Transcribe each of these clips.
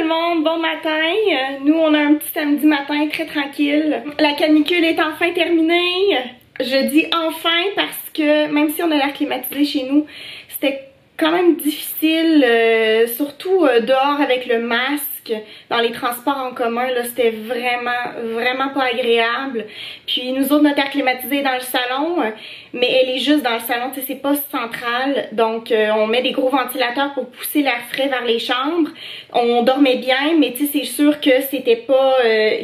monde, bon matin. Nous on a un petit samedi matin très tranquille. La canicule est enfin terminée. Je dis enfin parce que même si on a l'air climatisé chez nous, c'était quand même difficile, surtout dehors avec le masque. Dans les transports en commun, là, c'était vraiment pas agréable. Puis nous autres, notre air climatisé est dans le salon, mais elle est juste dans le salon, tu sais, c'est pas central. Donc on met des gros ventilateurs pour pousser l'air frais vers les chambres. On dormait bien, mais tu sais, c'est sûr que c'était pas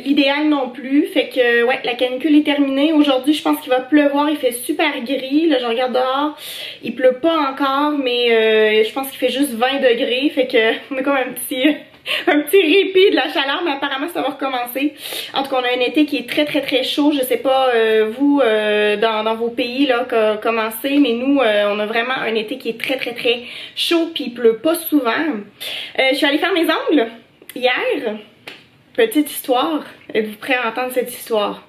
l'idéal non plus. Fait que ouais, la canicule est terminée. Aujourd'hui, je pense qu'il va pleuvoir, il fait super gris. Là, je regarde dehors, il pleut pas encore, mais je pense qu'il fait juste 20 degrés. Fait que on a comme un petit répit de la chaleur, mais apparemment ça va recommencer. En tout cas, on a un été qui est très chaud. Je sais pas vous dans vos pays là comment c'est, mais nous on a vraiment un été qui est très chaud, puis il pleut pas souvent. Je suis allée faire mes ongles hier. Petite histoire. Êtes-vous prêts à entendre cette histoire?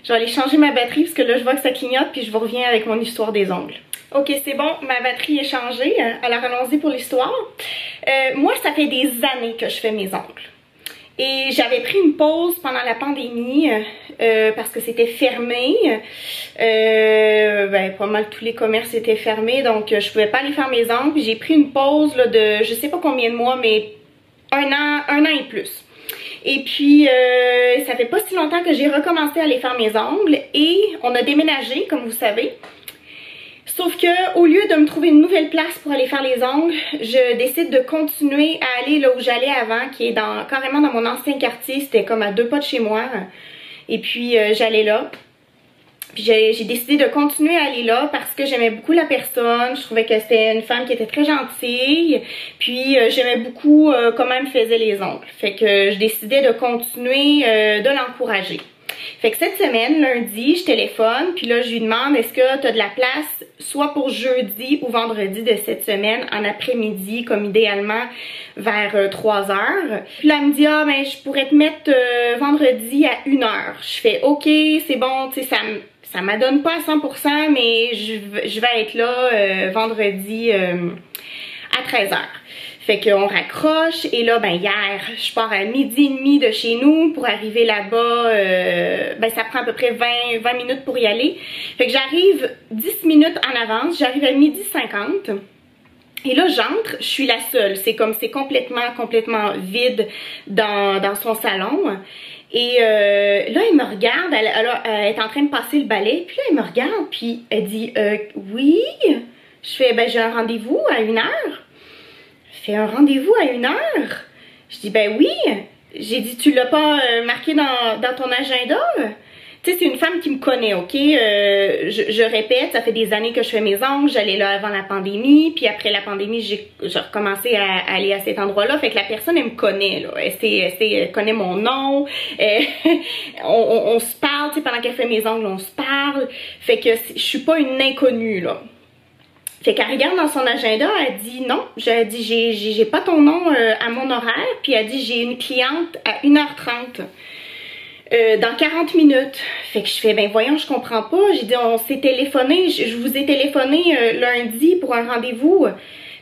Je vais aller changer ma batterie parce que là je vois que ça clignote, puis je vous reviens avec mon histoire des ongles. Ok, c'est bon, ma batterie est changée. Alors allons-y pour l'histoire. Moi, ça fait des années que je fais mes ongles. Et j'avais pris une pause pendant la pandémie parce que c'était fermé. Pas mal tous les commerces étaient fermés, donc je pouvais pas aller faire mes ongles. J'ai pris une pause là, de je sais pas combien de mois, mais un an et plus. Et puis, ça fait pas si longtemps que j'ai recommencé à aller faire mes ongles et on a déménagé, comme vous savez. Sauf que au lieu de me trouver une nouvelle place pour aller faire les ongles, je décide de continuer à aller là où j'allais avant, qui est carrément dans mon ancien quartier. C'était comme à 2 pas de chez moi. Et puis j'allais là. Puis j'ai décidé de continuer à aller là parce que j'aimais beaucoup la personne. Je trouvais que c'était une femme qui était très gentille. Puis j'aimais beaucoup comment elle me faisait les ongles. Fait que je décidais de continuer de l'encourager. Fait que cette semaine, lundi, je téléphone, puis là, je lui demande est-ce que tu as de la place soit pour jeudi ou vendredi de cette semaine, en après-midi, comme idéalement vers 3 heures. Puis là, elle me dit ah ben je pourrais te mettre vendredi à 1 heure. Je fais ok, c'est bon, tu sais, ça m'adonne pas à 100%, mais je vais être là vendredi à 13 heures. Fait qu'on raccroche et là, ben hier, je pars à 12h30 de chez nous pour arriver là-bas. Ça prend à peu près 20 minutes pour y aller. Fait que j'arrive 10 minutes en avance, j'arrive à 12h50. Et là, j'entre, je suis la seule. C'est comme c'est complètement vide dans son salon. Et là, elle me regarde, elle est en train de passer le balai. Puis là, elle me regarde, puis elle dit oui. Je fais ben j'ai un rendez-vous à 1 heure. Fait un rendez-vous à 1 heure? Je dis ben oui. J'ai dit tu l'as pas marqué dans ton agenda? Tu sais, c'est une femme qui me connaît, ok? Je répète, ça fait des années que je fais mes ongles, j'allais là avant la pandémie, puis après la pandémie, j'ai recommencé à aller à cet endroit-là, fait que la personne, elle me connaît, là. Elle connaît mon nom, on se parle, tu sais, pendant qu'elle fait mes ongles, on se parle, fait que je suis pas une inconnue, là. Fait qu'elle regarde dans son agenda, elle dit non, j'ai pas ton nom à mon horaire, puis elle dit j'ai une cliente à 1h30 dans 40 minutes. Fait que je fais ben voyons, je comprends pas. J'ai dit on s'est téléphoné, je vous ai téléphoné lundi pour un rendez-vous.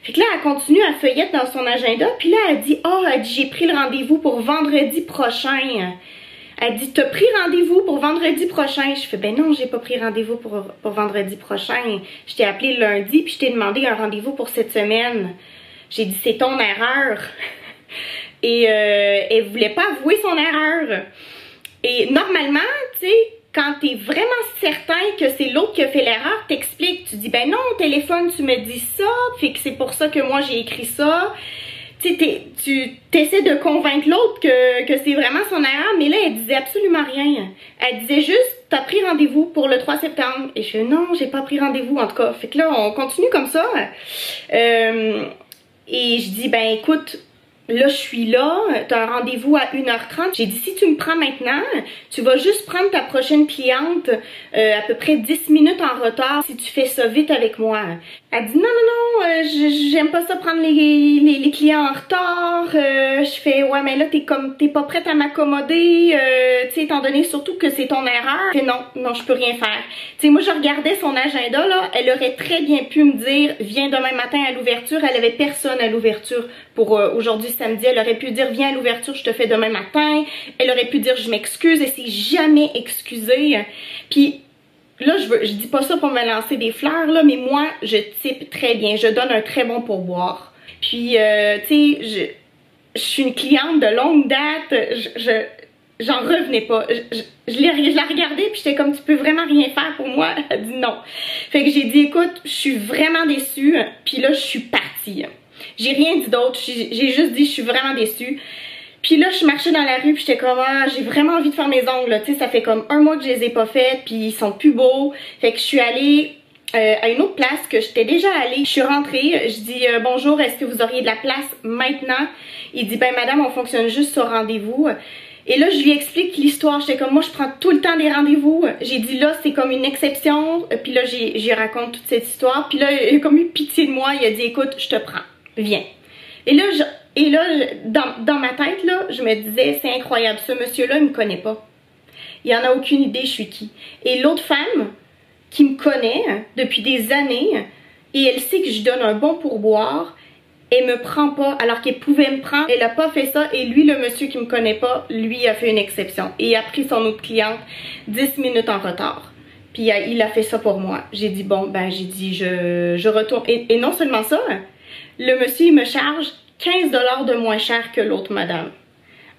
Fait que là elle continue à feuilletter dans son agenda, puis là elle dit elle dit j'ai pris le rendez-vous pour vendredi prochain. Elle dit t'as pris rendez-vous pour vendredi prochain? Je fais ben non, j'ai pas pris rendez-vous pour vendredi prochain. Je t'ai appelé le lundi puis je t'ai demandé un rendez-vous pour cette semaine. J'ai dit c'est ton erreur. Et elle voulait pas avouer son erreur. Et normalement, tu sais, quand t'es vraiment certain que c'est l'autre qui a fait l'erreur, t'expliques, tu dis ben non au téléphone tu me dis ça, fait que c'est pour ça que moi j'ai écrit ça. Tu essaies de convaincre l'autre que c'est vraiment son erreur, mais là, elle disait absolument rien. Elle disait juste, t'as pris rendez-vous pour le 3 septembre. Et je fais, non, j'ai pas pris rendez-vous, en tout cas. Fait que là, on continue comme ça. Et je dis, ben écoute, là, je suis là, t'as un rendez-vous à 1h30. J'ai dit, si tu me prends maintenant, tu vas juste prendre ta prochaine cliente à peu près 10 minutes en retard si tu fais ça vite avec moi. Elle dit, non, j'aime pas ça prendre les clients en retard. Je fais, ouais, mais là, t'es pas prête à m'accommoder, tu sais, étant donné surtout que c'est ton erreur. Je fais, non, je peux rien faire. Tu sais, moi, je regardais son agenda, là, elle aurait très bien pu me dire, viens demain matin à l'ouverture. Elle avait personne à l'ouverture pour aujourd'hui samedi. Elle aurait pu dire viens à l'ouverture, je te fais demain matin. Elle aurait pu dire je m'excuse. Elle s'est jamais excusée. Puis là, je dis pas ça pour me lancer des fleurs, là, mais moi, je type très bien. Je donne un très bon pourboire. Puis, tu sais, je suis une cliente de longue date. J'en revenais pas. Je la regardais puis j'étais comme tu peux vraiment rien faire pour moi. Elle a dit non. Fait que j'ai dit écoute, je suis vraiment déçue. Puis là, je suis partie. J'ai rien dit d'autre. J'ai juste dit je suis vraiment déçue. Puis là, je marchais dans la rue puis j'étais comme ah, j'ai vraiment envie de faire mes ongles. Tu sais, ça fait comme 1 mois que je les ai pas faites puis ils sont plus beaux. Fait que je suis allée à une autre place que j'étais déjà allée. Je suis rentrée, je dis bonjour, est-ce que vous auriez de la place maintenant? Il dit ben madame, on fonctionne juste sur rendez-vous. Et là, je lui explique l'histoire. J'étais comme moi, je prends tout le temps des rendez-vous. J'ai dit là, c'est comme une exception. Puis là, j'y raconte toute cette histoire. Puis là, il a comme eu pitié de moi. Il a dit écoute, je te prends, viens. Et là, dans ma tête, là, je me disais, c'est incroyable, ce monsieur-là, il me connaît pas. Il en a aucune idée, je suis qui. Et l'autre femme, qui me connaît depuis des années, et elle sait que je donne un bon pourboire, elle me prend pas, alors qu'elle pouvait me prendre. Elle a pas fait ça, et lui, le monsieur qui me connaît pas, lui a fait une exception. Et il a pris son autre cliente 10 minutes en retard. Puis il a fait ça pour moi. J'ai dit, bon, ben, j'ai dit, je retourne. Et non seulement ça, le monsieur, il me charge 15 $ de moins cher que l'autre madame.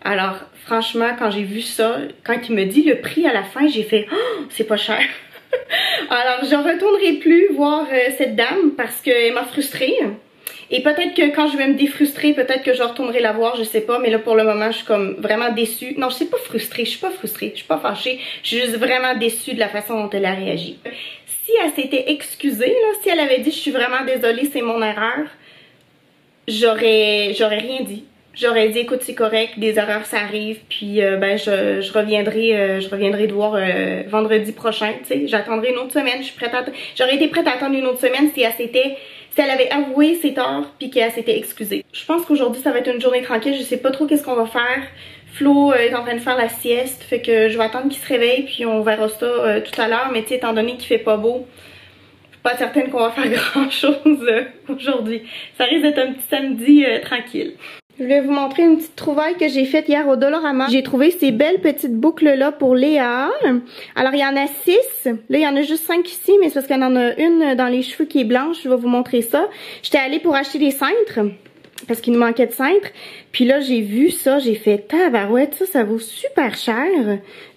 Alors, franchement, quand j'ai vu ça, quand il me dit le prix à la fin, j'ai fait oh, c'est pas cher. Alors, je retournerai plus voir cette dame parce qu'elle m'a frustrée. Et peut-être que quand je vais me défrustrer, peut-être que je retournerai la voir, je sais pas. Mais là, pour le moment, je suis comme vraiment déçue. Non, je suis pas frustrée, je suis pas frustrée, je suis pas fâchée. Je suis juste vraiment déçue de la façon dont elle a réagi. Si elle s'était excusée, là, si elle avait dit je suis vraiment désolée, c'est mon erreur, j'aurais rien dit. J'aurais dit écoute c'est correct, des erreurs ça arrive, puis ben je reviendrai te voir vendredi prochain, tu sais, j'attendrai une autre semaine, je suis prête à j'aurais été prête à attendre une autre semaine si elle avait avoué ses torts puis qu'elle s'était excusée. Je pense qu'aujourd'hui ça va être une journée tranquille, je sais pas trop qu'est-ce qu'on va faire. Flo est en train de faire la sieste, fait que je vais attendre qu'il se réveille puis on verra ça tout à l'heure, mais tu sais étant donné qu'il fait pas beau, pas certaine qu'on va faire grand chose aujourd'hui. Ça risque d'être un petit samedi tranquille. Je vais vous montrer une petite trouvaille que j'ai faite hier au Dollarama. J'ai trouvé ces belles petites boucles là pour Léa. Alors il y en a 6. Là il y en a juste 5 ici, mais c'est parce qu'il y en a une dans les cheveux qui est blanche. Je vais vous montrer ça. J'étais allée pour acheter des cintres parce qu'il nous manquait de cintres. Puis là j'ai vu ça, j'ai fait tabarouette, ça vaut super cher.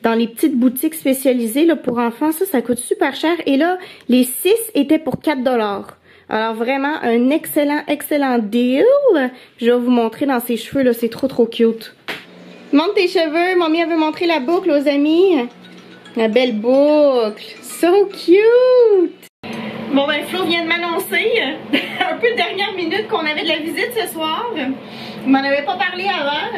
Dans les petites boutiques spécialisées là, pour enfants, ça coûte super cher. Et là les 6 étaient pour 4 $. Alors vraiment un excellent deal. Je vais vous montrer dans ses cheveux là, c'est trop cute. Montre tes cheveux, mamie elle veut montrer la boucle aux amis. La belle boucle, so cute. Bon ben Flo vient de m'annoncer un peu de dernière minute qu'on avait de la visite ce soir. Il m'en avait pas parlé avant.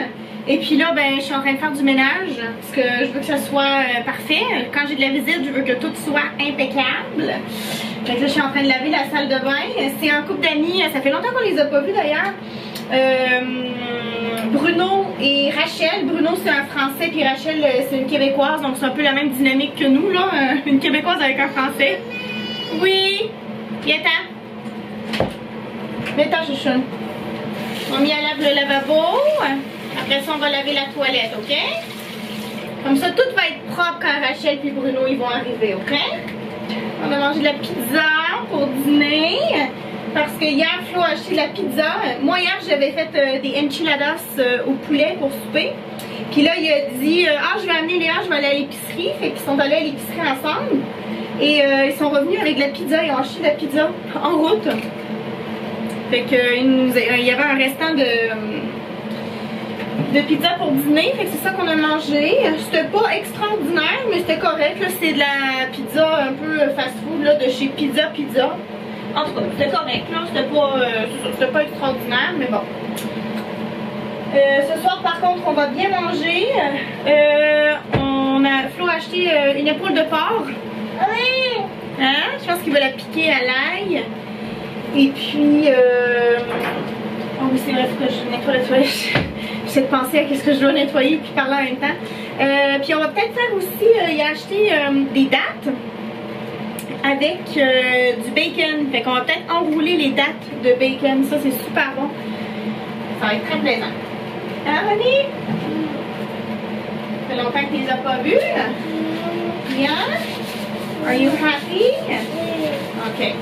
Et puis là ben je suis en train de faire du ménage parce que je veux que ça soit parfait. Quand j'ai de la visite, je veux que tout soit impeccable. Fait que là, je suis en train de laver la salle de bain. C'est un couple d'amis, ça fait longtemps qu'on les a pas vus d'ailleurs. Bruno et Rachel. Bruno c'est un Français puis Rachel c'est une Québécoise, donc c'est un peu la même dynamique que nous là. Une Québécoise avec un Français. Oui, viens-t'en. Viens-t'en, chouchoune. Mamie elle lave le lavabo. Après ça on va laver la toilette, ok? Comme ça tout va être propre quand Rachel puis Bruno ils vont arriver, ok? On a mangé de la pizza pour dîner parce que hier Flo a acheté de la pizza. Moi hier j'avais fait des enchiladas au poulet pour souper. Puis là il a dit ah je vais amener Léa, je vais aller à l'épicerie. Fait qu'ils sont allés à l'épicerie ensemble. Et ils sont revenus avec de la pizza, ils ont acheté de la pizza en route. Fait que il y avait un restant de pizza pour dîner, fait que c'est ça qu'on a mangé. C'était pas extraordinaire, mais c'était correct. C'est de la pizza un peu fast-food de chez Pizza. En tout cas, c'était correct, c'était pas extraordinaire, mais bon. Ce soir, par contre, on va bien manger. Flo a acheté une épaule de porc. Oui! Hein? Je pense qu'il va la piquer à l'ail. Et puis, oh oui, c'est vrai, faut que je nettoie la toilette. J'essaie de penser à ce que je dois nettoyer puis parler en même temps. Puis on va peut-être faire aussi, il a acheté des dattes avec du bacon. Fait qu'on va peut-être enrouler les dattes de bacon. Ça, c'est super bon. Ça va être très plaisant. Hein, honey? Ça fait longtemps que tu les as pas vus? Yeah? Are you happy? Okay.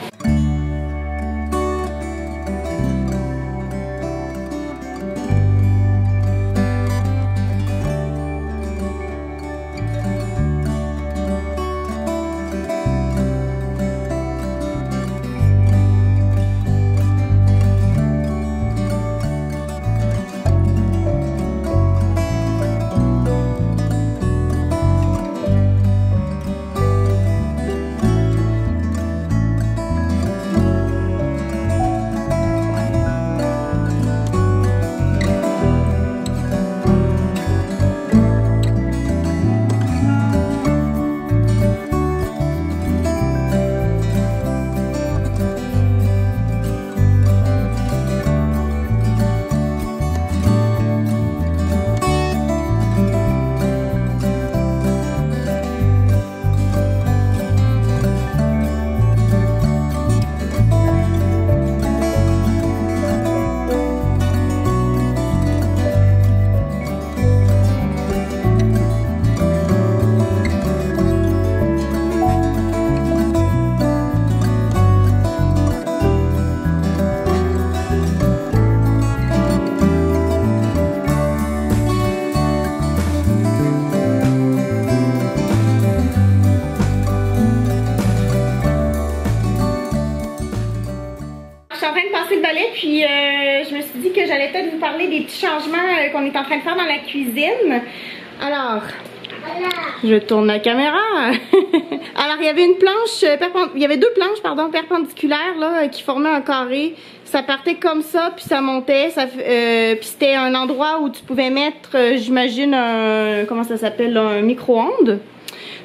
Puis je me suis dit que j'allais peut-être vous parler des petits changements qu'on est en train de faire dans la cuisine. Alors, je tourne la caméra. Alors, il y avait une planche, il y avait deux planches, pardon, perpendiculaires là, qui formaient un carré. Ça partait comme ça, puis ça montait. Puis c'était un endroit où tu pouvais mettre, j'imagine, comment ça s'appelle, un micro-ondes.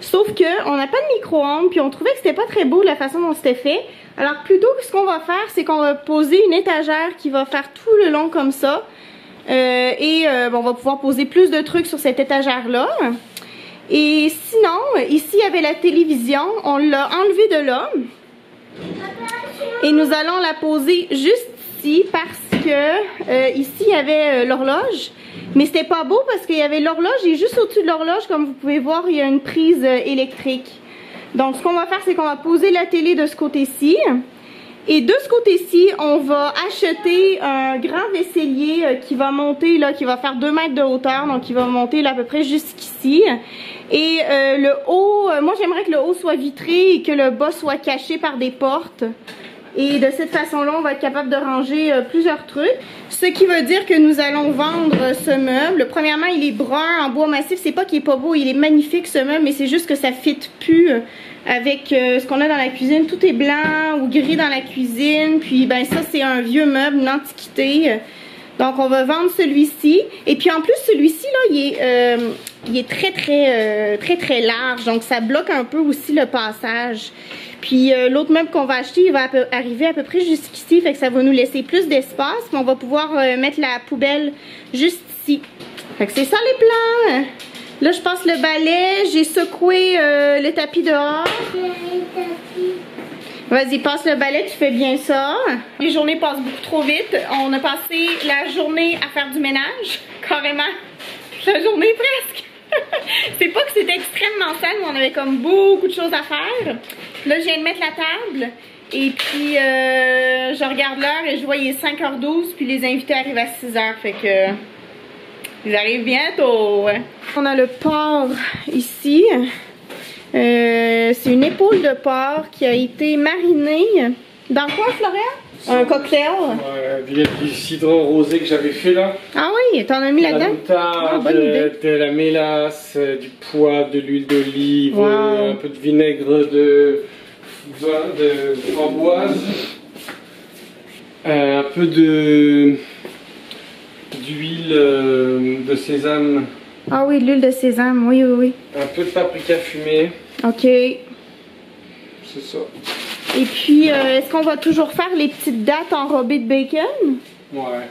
Sauf que on n'a pas de micro-ondes, puis on trouvait que c'était pas très beau la façon dont c'était fait. Alors plutôt ce qu'on va faire, c'est qu'on va poser une étagère qui va faire tout le long comme ça. Bon, on va pouvoir poser plus de trucs sur cette étagère-là. Et sinon, ici il y avait la télévision, on l'a enlevée de là. Et nous allons la poser juste ici parce que ici il y avait l'horloge. Mais c'était pas beau parce qu'il y avait l'horloge et juste au-dessus de l'horloge, comme vous pouvez voir, il y a une prise électrique. Donc ce qu'on va faire, c'est qu'on va poser la télé de ce côté-ci. Et de ce côté-ci, on va acheter un grand vaisselier qui va monter, là, qui va faire 2 mètres de hauteur. Donc il va monter là, à peu près jusqu'ici. Et le haut, moi j'aimerais que le haut soit vitré et que le bas soit caché par des portes. Et de cette façon-là, on va être capable de ranger plusieurs trucs. Ce qui veut dire que nous allons vendre ce meuble. Premièrement, il est brun en bois massif. C'est pas qu'il est pas beau, il est magnifique ce meuble, mais c'est juste que ça fit plus avec ce qu'on a dans la cuisine. Tout est blanc ou gris dans la cuisine. Puis ben ça, c'est un vieux meuble, une antiquité. Donc on va vendre celui-ci. Et puis en plus, celui-ci là, il est très large. Donc ça bloque un peu aussi le passage. Puis l'autre meuble qu'on va acheter, il va arriver à peu près jusqu'ici, fait que ça va nous laisser plus d'espace. On va pouvoir mettre la poubelle juste ici. Fait que c'est ça les plans. Là je passe le balai, j'ai secoué le tapis dehors. Vas-y, passe le balai, tu fais bien ça. Les journées passent beaucoup trop vite. On a passé la journée à faire du ménage, carrément. La journée presque. C'est pas que c'était extrêmement sale, mais on avait comme beaucoup de choses à faire. Là, je viens de mettre la table. Et puis, je regarde l'heure et je vois il est 5h12. Puis les invités arrivent à 6h. Fait que, ils arrivent bientôt. On a le porc ici. C'est une épaule de porc qui a été marinée. Dans quoi, Florian? Un cocktail? Ouais, il y a du cidre rosé que j'avais fait là. Ah oui, t'en as mis là-dedans? De la mélasse, du poivre, de l'huile d'olive, un peu de vinaigre de framboise, un peu d'huile de sésame. Ah oui, de l'huile de sésame, oui. Un peu de paprika fumé. Ok. C'est ça. Et puis, est-ce qu'on va toujours faire les petites dattes enrobées de bacon? Ouais.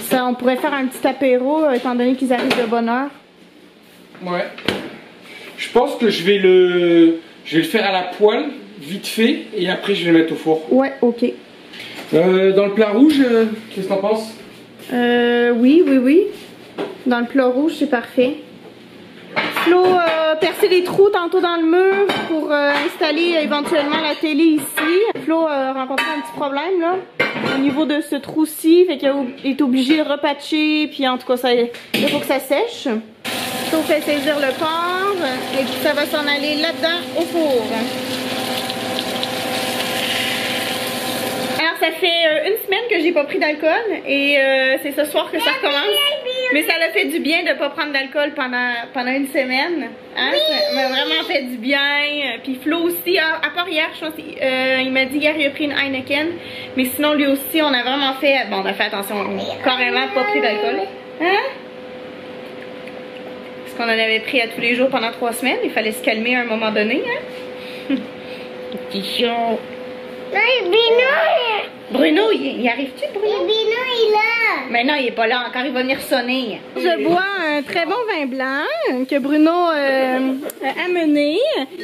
Ça, on pourrait faire un petit apéro, étant donné qu'ils arrivent de bonne heure. Ouais. Je pense que je vais le faire à la poêle, vite fait, et après je vais le mettre au four. Ouais, ok. Dans le plat rouge, qu'est-ce que t'en penses? Oui. dans le plat rouge, c'est parfait. Flo a percé des trous tantôt dans le mur pour installer éventuellement la télé ici. Flo a rencontré un petit problème là au niveau de ce trou-ci, fait qu'il est obligé de repatcher, puis en tout cas ça, il faut que ça sèche. Flo fait saisir le porc et puis ça va s'en aller là-dedans au four. Alors ça fait une semaine que j'ai pas pris d'alcool et c'est ce soir que ça recommence. Mais ça l'a fait du bien de pas prendre d'alcool pendant une semaine. Hein? Ça m'a vraiment fait du bien. Puis Flo aussi, à part hier, je pense il m'a dit hier il a pris une Heineken. Mais sinon lui aussi, on a vraiment fait... Bon, on a fait attention, on a carrément pas pris d'alcool. Hein? Parce qu'on en avait pris à tous les jours pendant 3 semaines. Il fallait se calmer à un moment donné. Hein? Petit chiot. Bruno, il arrive-tu, Bruno? Bruno il est là. Mais non, il est pas là encore, il va venir sonner. Je bois un très bon vin blanc que Bruno a amené.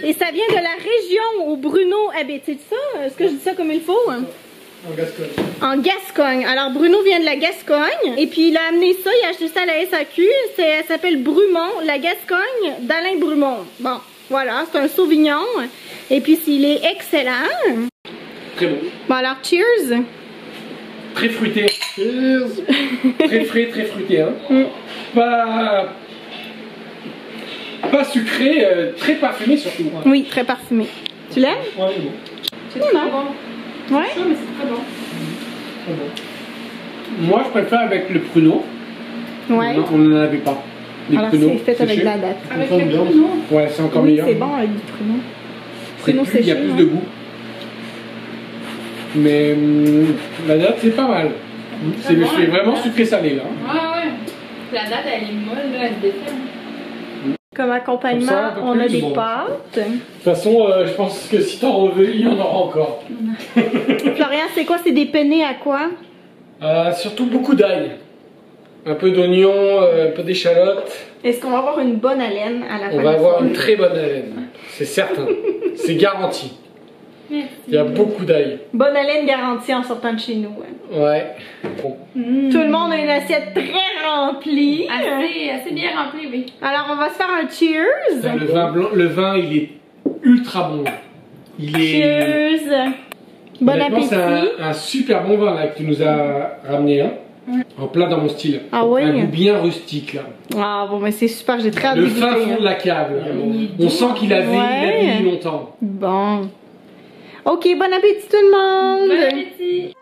Et ça vient de la région où Bruno habite. C'est ça? Est-ce que je dis ça comme il faut? En Gascogne. En Gascogne. Alors Bruno vient de la Gascogne. Et puis il a amené ça, il a acheté ça à la SAQ. Ça s'appelle Brumont, la Gascogne d'Alain Brumont. Bon, voilà, c'est un Sauvignon. Et puis il est excellent. Très bon. Bon alors, cheers! Très fruité. Cheers. Très frais, très fruité. Hein. Pas sucré, très parfumé surtout. Hein. Oui, très parfumé. Tu l'aimes? Ouais, bon. C'est très bon. Ouais? Non, mais c'est très bon. Très bon. Moi, je préfère avec le pruneau. Ouais. On n'en avait pas. Des Alors pruneaux c'est fait avec séchés. de la date. Avec le pruneau. Ouais, c'est encore Oui, meilleur. c'est bon avec du pruneau. Pruneau Il y séché. a plus de goût. Mais la date, c'est pas mal. C'est vraiment sucré-salé là. Ouais. La date, elle est molle, là, elle se défait. Comme accompagnement, Comme ça, un peu on a plus, des bon. pâtes. De toute façon, je pense que si t'en veux, il y en aura encore. Florian, c'est quoi? C'est des penne à quoi? Surtout beaucoup d'ail. Un peu d'oignon, un peu d'échalote. Est-ce qu'on va avoir une bonne haleine à la fin? On va avoir une très bonne haleine. C'est certain. C'est garanti. Merci. Il y a beaucoup d'ail. Bonne haleine garantie en sortant de chez nous. Hein. Ouais. Bon. Tout le monde a une assiette très remplie. Assez bien rempli, oui. Alors, on va se faire un cheers. Le vin blanc, le vin, il est ultra bon. Il est. Cheers. Bon Honnêtement, appétit. c'est un super bon vin là que tu nous as ramené. Hein. En plein dans mon style. Ah oui? Un goût bien rustique là. Ah bon, mais c'est super, j'ai très hâte de Le goûter. fin fond de la cave. Là. On sent qu'il a vieilli longtemps. Bon. Ok, bon appétit tout le monde. Bon appétit.